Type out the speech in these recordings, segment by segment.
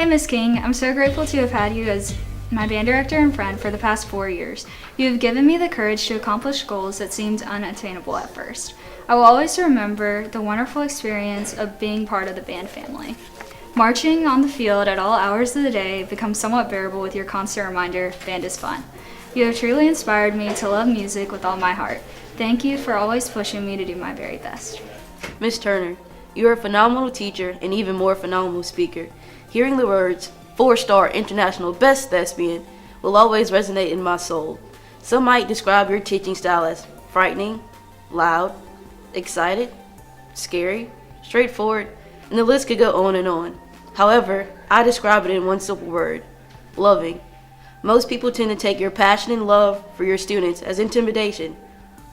Hey, Miss King, I'm so grateful to have had you as my band director and friend for the past 4 years. You have given me the courage to accomplish goals that seemed unattainable at first. I will always remember the wonderful experience of being part of the band family. Marching on the field at all hours of the day becomes somewhat bearable with your constant reminder, band is fun. You have truly inspired me to love music with all my heart. Thank you for always pushing me to do my very best. Miss Turner, you are a phenomenal teacher and even more phenomenal speaker. Hearing the words, 4-star international best thespian, will always resonate in my soul. Some might describe your teaching style as frightening, loud, excited, scary, straightforward, and the list could go on and on. However, I describe it in one simple word, loving. Most people tend to take your passion and love for your students as intimidation.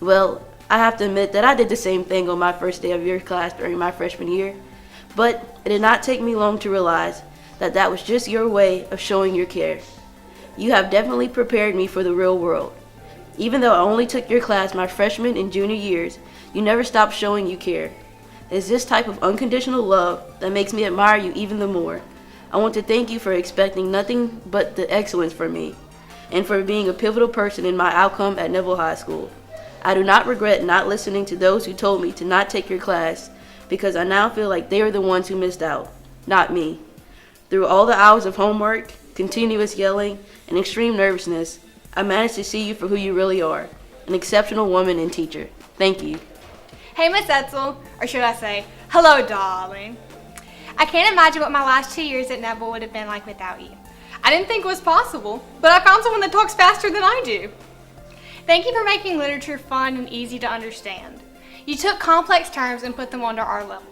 Well, I have to admit that I did the same thing on my first day of your class during my freshman year, but it did not take me long to realize that that was just your way of showing your care. You have definitely prepared me for the real world. Even though I only took your class my freshman and junior years, you never stopped showing you care. It's this type of unconditional love that makes me admire you even the more. I want to thank you for expecting nothing but the excellence from me, and for being a pivotal person in my outcome at Neville High School. I do not regret not listening to those who told me to not take your class, because I now feel like they are the ones who missed out, not me. Through all the hours of homework, continuous yelling, and extreme nervousness, I managed to see you for who you really are, an exceptional woman and teacher. Thank you. Hey, Miss Etzel, or should I say, hello, darling. I can't imagine what my last 2 years at Neville would have been like without you. I didn't think it was possible, but I found someone that talks faster than I do. Thank you for making literature fun and easy to understand. You took complex terms and put them onto our level.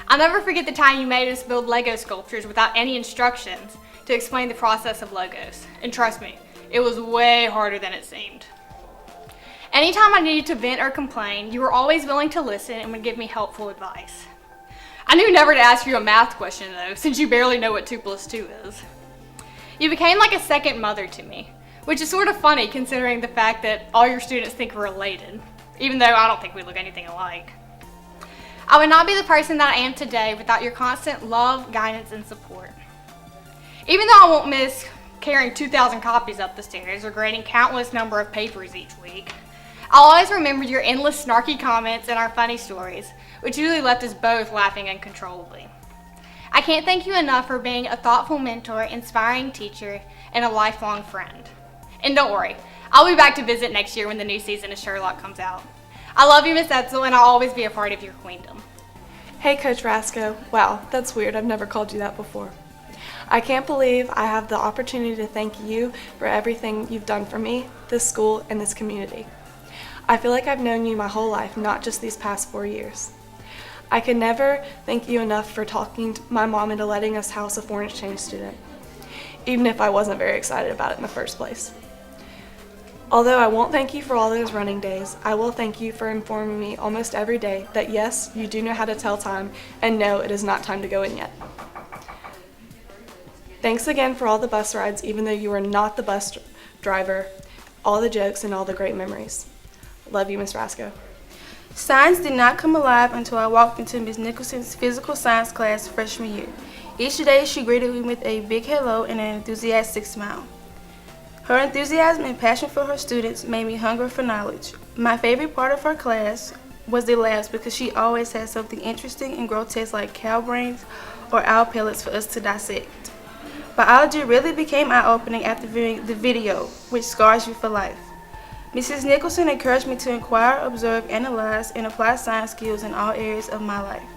I'll never forget the time you made us build Lego sculptures without any instructions to explain the process of Legos. And trust me, it was way harder than it seemed. Anytime I needed to vent or complain, you were always willing to listen and would give me helpful advice. I knew never to ask you a math question though, since you barely know what 2 + 2 is. You became like a second mother to me, which is sort of funny considering the fact that all your students think we're related, even though I don't think we look anything alike. I would not be the person that I am today without your constant love, guidance, and support. Even though I won't miss carrying 2,000 copies up the stairs or grading countless number of papers each week, I'll always remember your endless snarky comments and our funny stories, which usually left us both laughing uncontrollably. I can't thank you enough for being a thoughtful mentor, inspiring teacher, and a lifelong friend. And don't worry, I'll be back to visit next year when the new season of Sherlock comes out. I love you, Miss Etzel, and I'll always be a part of your queendom. Hey, Coach Rasco. Wow, that's weird. I've never called you that before. I can't believe I have the opportunity to thank you for everything you've done for me, this school, and this community. I feel like I've known you my whole life, not just these past 4 years. I could never thank you enough for talking to my mom into letting us house a foreign exchange student, even if I wasn't very excited about it in the first place. Although I won't thank you for all those running days, I will thank you for informing me almost every day that yes, you do know how to tell time, and no, it is not time to go in yet. Thanks again for all the bus rides, even though you were not the bus driver, all the jokes, and all the great memories. Love you, Miss Rasco. Science did not come alive until I walked into Ms. Nicholson's physical science class freshman year. Each day she greeted me with a big hello and an enthusiastic smile. Her enthusiasm and passion for her students made me hunger for knowledge. My favorite part of her class was the labs because she always had something interesting and grotesque like cow brains or owl pellets for us to dissect. Biology really became eye-opening after viewing the video, which scars you for life. Mrs. Nicholson encouraged me to inquire, observe, analyze, and apply science skills in all areas of my life.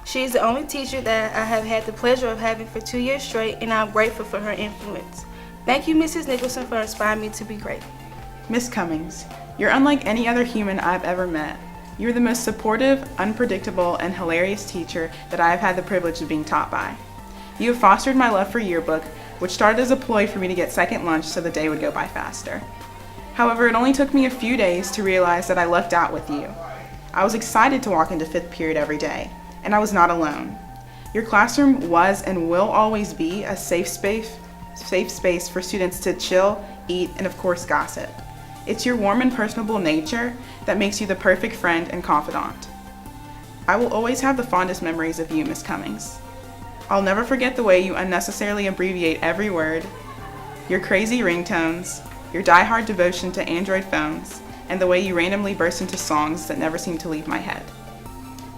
She is the only teacher that I have had the pleasure of having for 2 years straight, and I'm grateful for her influence. Thank you, Mrs. Nicholson, for inspiring me to be great. Miss Cummings, you're unlike any other human I've ever met. You're the most supportive, unpredictable, and hilarious teacher that I have had the privilege of being taught by. You have fostered my love for yearbook, which started as a ploy for me to get second lunch so the day would go by faster. However, it only took me a few days to realize that I lucked out with you. I was excited to walk into 5th period every day, and I was not alone. Your classroom was and will always be a safe space for students to chill, eat, and of course gossip. It's your warm and personable nature that makes you the perfect friend and confidant. I will always have the fondest memories of you, Miss Cummings. I'll never forget the way you unnecessarily abbreviate every word, your crazy ringtones, your die-hard devotion to Android phones, and the way you randomly burst into songs that never seem to leave my head.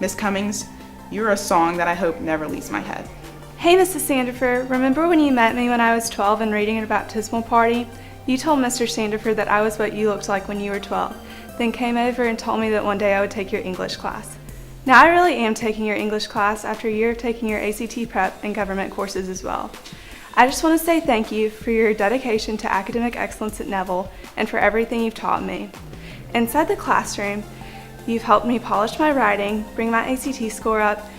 Miss Cummings, you're a song that I hope never leaves my head. Hey, Mrs. Sandiford, remember when you met me when I was 12 and reading at a baptismal party? You told Mr. Sandiford that I was what you looked like when you were 12, then came over and told me that one day I would take your English class. Now I really am taking your English class after a year of taking your ACT prep and government courses as well. I just want to say thank you for your dedication to academic excellence at Neville and for everything you've taught me. Inside the classroom, you've helped me polish my writing, bring my ACT score up,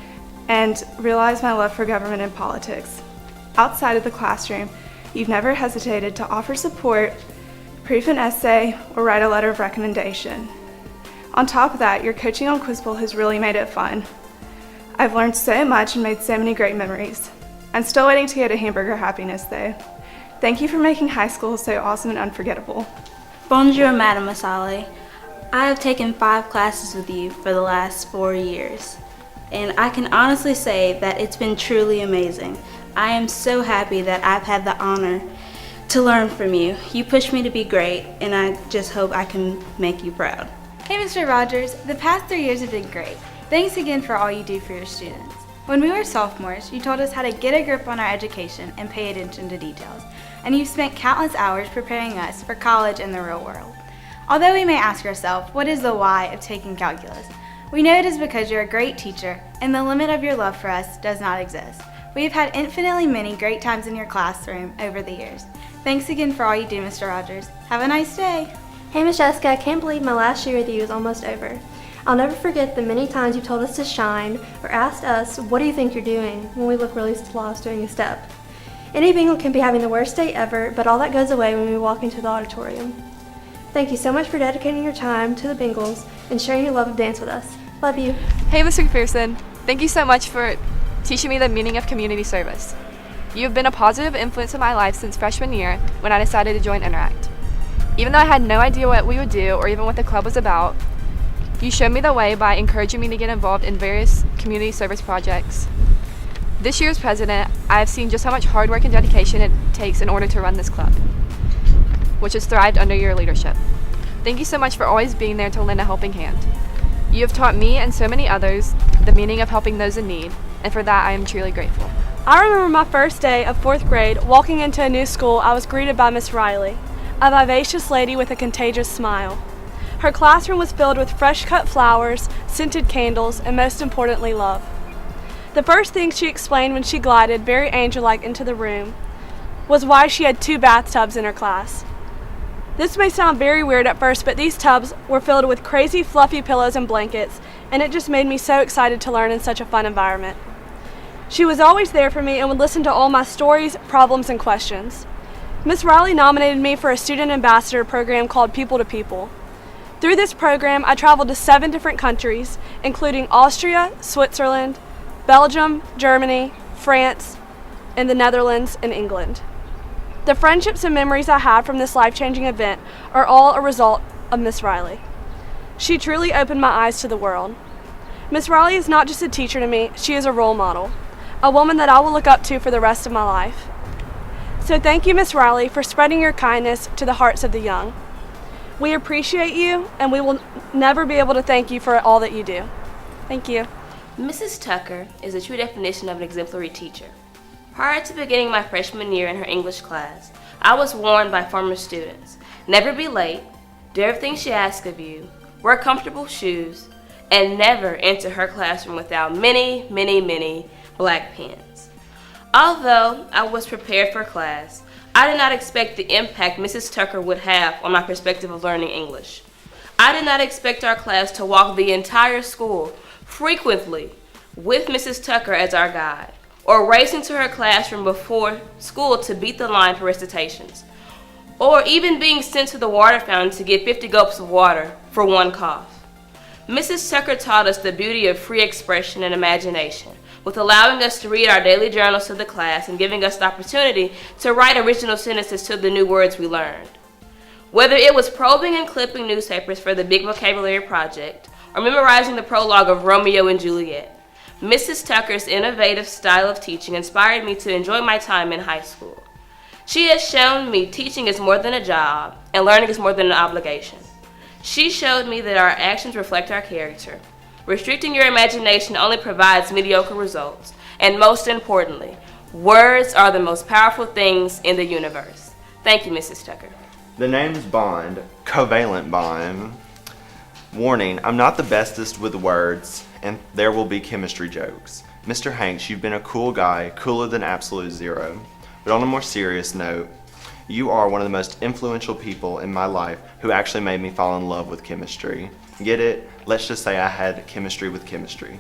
and realize my love for government and politics. Outside of the classroom, you've never hesitated to offer support, proof an essay, or write a letter of recommendation. On top of that, your coaching on Quiz Bowl has really made it fun. I've learned so much and made so many great memories. I'm still waiting to go to Hamburger Happiness though. Thank you for making high school so awesome and unforgettable. Bonjour, Madame Masale. I have taken 5 classes with you for the last 4 years, and I can honestly say that it's been truly amazing. I am so happy that I've had the honor to learn from you. You pushed me to be great, and I just hope I can make you proud. Hey, Mr. Rogers, the past 3 years have been great. Thanks again for all you do for your students. When we were sophomores, you told us how to get a grip on our education and pay attention to details, and you've spent countless hours preparing us for college and the real world. Although we may ask ourselves, what is the why of taking calculus? We know it is because you're a great teacher, and the limit of your love for us does not exist. We have had infinitely many great times in your classroom over the years. Thanks again for all you do, Mr. Rogers. Have a nice day. Hey, Miss Jessica, I can't believe my last year with you is almost over. I'll never forget the many times you told us to shine or asked us, what do you think you're doing, when we look really lost doing a step. Any Bengal can be having the worst day ever, but all that goes away when we walk into the auditorium. Thank you so much for dedicating your time to the Bengals and sharing your love of dance with us. Love you. Hey, Mr. McPherson. Thank you so much for teaching me the meaning of community service. You have been a positive influence in my life since freshman year when I decided to join Interact. Even though I had no idea what we would do or even what the club was about, you showed me the way by encouraging me to get involved in various community service projects. This year's president, I have seen just how much hard work and dedication it takes in order to run this club, which has thrived under your leadership. Thank you so much for always being there to lend a helping hand. You have taught me and so many others the meaning of helping those in need, and for that I am truly grateful. I remember my first day of 4th grade. Walking into a new school, I was greeted by Miss Riley, a vivacious lady with a contagious smile. Her classroom was filled with fresh-cut flowers, scented candles, and most importantly, love. The first thing she explained when she glided, very angel-like, into the room was why she had 2 bathtubs in her class. This may sound very weird at first, but these tubs were filled with crazy fluffy pillows and blankets, and it just made me so excited to learn in such a fun environment. She was always there for me and would listen to all my stories, problems, and questions. Miss Riley nominated me for a student ambassador program called People to People. Through this program, I traveled to 7 different countries, including Austria, Switzerland, Belgium, Germany, France, and the Netherlands and England. The friendships and memories I have from this life-changing event are all a result of Miss Riley. She truly opened my eyes to the world. Miss Riley is not just a teacher to me, she is a role model, a woman that I will look up to for the rest of my life. So thank you, Miss Riley, for spreading your kindness to the hearts of the young. We appreciate you, and we will never be able to thank you for all that you do. Thank you. Mrs. Tucker is a true definition of an exemplary teacher. Prior to beginning my freshman year in her English class, I was warned by former students, never be late, do everything she asks of you, wear comfortable shoes, and never enter her classroom without many, many, many black pens. Although I was prepared for class, I did not expect the impact Mrs. Tucker would have on my perspective of learning English. I did not expect our class to walk the entire school frequently with Mrs. Tucker as our guide, or racing to her classroom before school to beat the line for recitations, or even being sent to the water fountain to get 50 gulps of water for one cough. Mrs. Tucker taught us the beauty of free expression and imagination, with allowing us to read our daily journals to the class and giving us the opportunity to write original sentences to the new words we learned. Whether it was probing and clipping newspapers for the Big Vocabulary Project, or memorizing the prologue of Romeo and Juliet, Mrs. Tucker's innovative style of teaching inspired me to enjoy my time in high school. She has shown me teaching is more than a job and learning is more than an obligation. She showed me that our actions reflect our character. Restricting your imagination only provides mediocre results. And most importantly, words are the most powerful things in the universe. Thank you, Mrs. Tucker. The name's Bond, covalent bond. Warning, I'm not the bestest with words, and there will be chemistry jokes. Mr. Hanks, you've been a cool guy, cooler than absolute zero. But on a more serious note, you are one of the most influential people in my life who actually made me fall in love with chemistry. Get it? Let's just say I had chemistry with chemistry.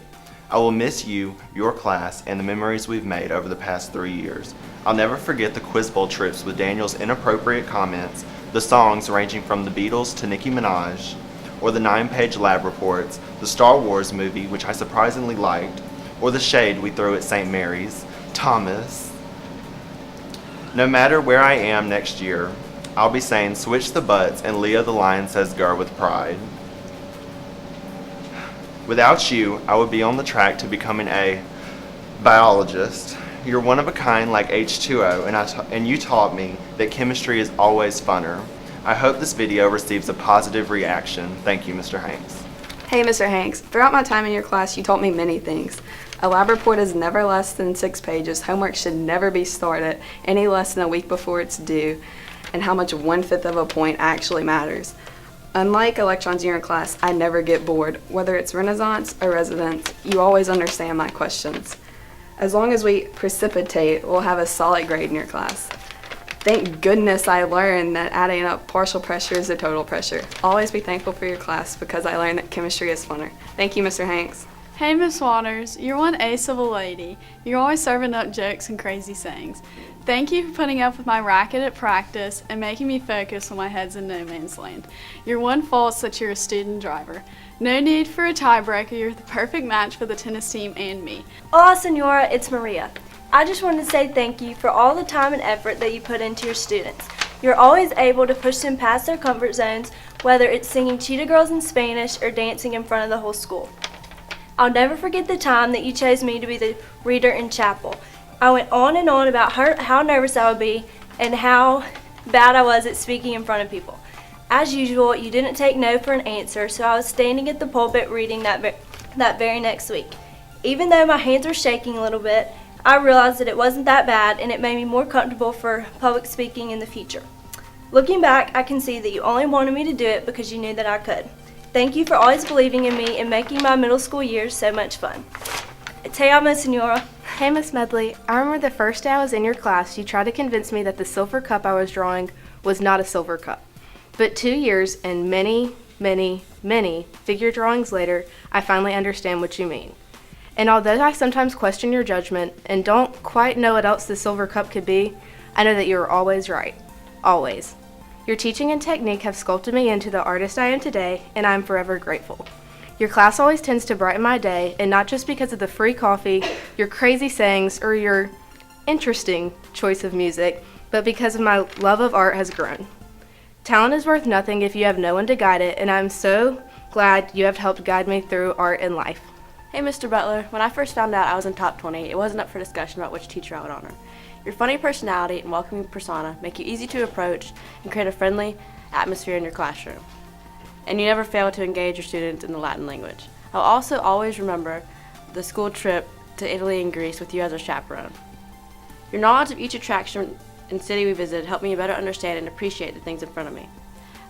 I will miss you, your class, and the memories we've made over the past 3 years. I'll never forget the Quiz Bowl trips with Daniel's inappropriate comments, the songs ranging from the Beatles to Nicki Minaj, or the 9-page lab reports, the Star Wars movie, which I surprisingly liked, or the shade we threw at St. Mary's. Thomas. No matter where I am next year, I'll be saying switch the butts and Leo the Lion says "Gur" with pride. Without you, I would be on the track to becoming a biologist. You're one of a kind like H2O, and you taught me that chemistry is always funner. I hope this video receives a positive reaction. Thank you, Mr. Hanks. Hey, Mr. Hanks. Throughout my time in your class, you taught me many things. A lab report is never less than 6 pages. Homework should never be started any less than a week before it's due, and how much 1/5 of a point actually matters. Unlike electrons in your class, I never get bored. Whether it's Renaissance or Residence, you always understand my questions. As long as we precipitate, we'll have a solid grade in your class. Thank goodness I learned that adding up partial pressure is the total pressure. Always be thankful for your class because I learned that chemistry is funner. Thank you, Mr. Hanks. Hey, Miss Waters, you're one ace of a lady. You're always serving up jokes and crazy sayings. Thank you for putting up with my racket at practice and making me focus when my head's in no man's land. Your one fault's that you're a student driver. No need for a tiebreaker. You're the perfect match for the tennis team and me. Hola, Senora, it's Maria. I just wanted to say thank you for all the time and effort that you put into your students. You're always able to push them past their comfort zones, whether it's singing Cheetah Girls in Spanish or dancing in front of the whole school. I'll never forget the time that you chose me to be the reader in chapel. I went on and on about how nervous I would be and how bad I was at speaking in front of people. As usual, you didn't take no for an answer, so I was standing at the pulpit reading that very next week. Even though my hands were shaking a little bit, I realized that it wasn't that bad and it made me more comfortable for public speaking in the future. Looking back, I can see that you only wanted me to do it because you knew that I could. Thank you for always believing in me and making my middle school years so much fun. Te amo, Senora. Hey, Miss Medley. I remember the first day I was in your class, you tried to convince me that the silver cup I was drawing was not a silver cup. But 2 years and many, many, many figure drawings later, I finally understand what you mean. And although I sometimes question your judgment and don't quite know what else the silver cup could be, I know that you are always right. Always. Your teaching and technique have sculpted me into the artist I am today, and I am forever grateful. Your class always tends to brighten my day, and not just because of the free coffee, your crazy sayings, or your interesting choice of music, but because of my love of art has grown. Talent is worth nothing if you have no one to guide it, and I'm so glad you have helped guide me through art and life. Hey, Mr. Butler. When I first found out I was in top 20, it wasn't up for discussion about which teacher I would honor. Your funny personality and welcoming persona make you easy to approach and create a friendly atmosphere in your classroom. And you never fail to engage your students in the Latin language. I'll also always remember the school trip to Italy and Greece with you as a chaperone. Your knowledge of each attraction and city we visited helped me better understand and appreciate the things in front of me.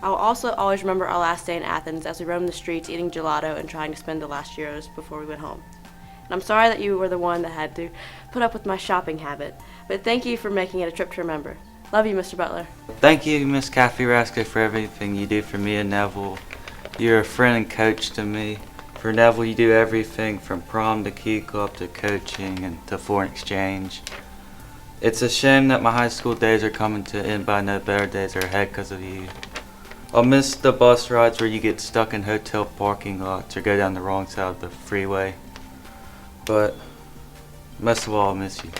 I will also always remember our last day in Athens as we roamed the streets eating gelato and trying to spend the last euros before we went home. And I'm sorry that you were the one that had to put up with my shopping habit, but thank you for making it a trip to remember. Love you, Mr. Butler. Thank you, Miss Kathy Rasko, for everything you do for me and Neville. You're a friend and coach to me. For Neville, you do everything from prom to key club to coaching and to foreign exchange. It's a shame that my high school days are coming to end, but I know better days are ahead because of you. I'll miss the bus rides where you get stuck in hotel parking lots or go down the wrong side of the freeway. But most of all, I'll miss you.